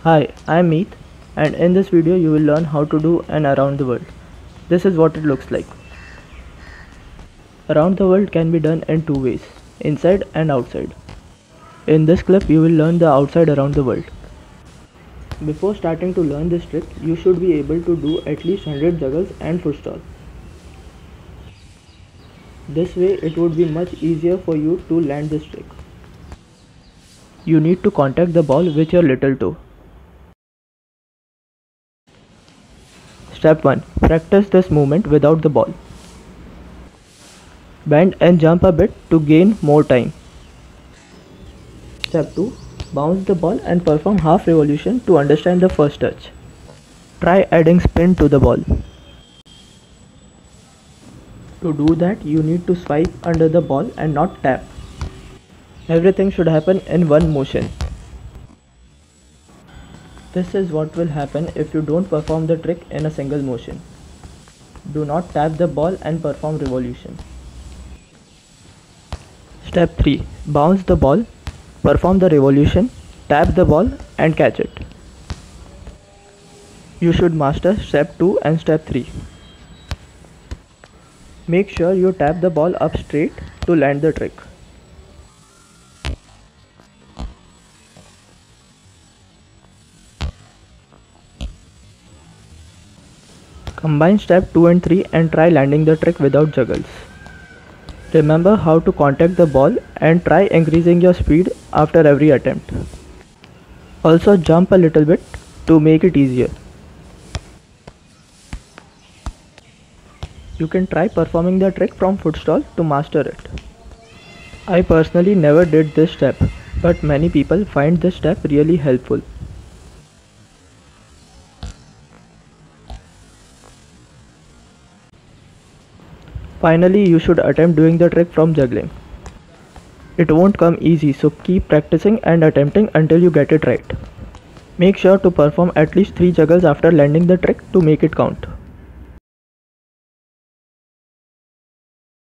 Hi, I'm Meet, and in this video you will learn how to do an around the world. This is what it looks like. Around the world can be done in two ways, inside and outside. In this clip you will learn the outside around the world. Before starting to learn this trick, you should be able to do at least 100 juggles and foot stomp. This way it would be much easier for you to land this trick. You need to contact the ball with your little toe. Step 1. Practice this movement without the ball. Bend and jump a bit to gain more time. Step 2. Bounce the ball and perform half revolution to understand the first touch. Try adding spin to the ball. To do that, you need to swipe under the ball and not tap. Everything should happen in one motion. This is what will happen if you don't perform the trick in a single motion. Do not tap the ball and perform revolution. Step 3. Bounce the ball, perform the revolution, tap the ball and catch it. You should master step 2 and step 3. Make sure you tap the ball up straight to land the trick. Combine step 2 and 3 and try landing the trick without juggles. Remember how to contact the ball and try increasing your speed after every attempt. Also jump a little bit to make it easier. You can try performing the trick from foot stall to master it. I personally never did this step, but many people find this step really helpful. Finally, you should attempt doing the trick from juggling. It won't come easy, so keep practicing and attempting until you get it right. Make sure to perform at least 3 juggles after landing the trick to make it count.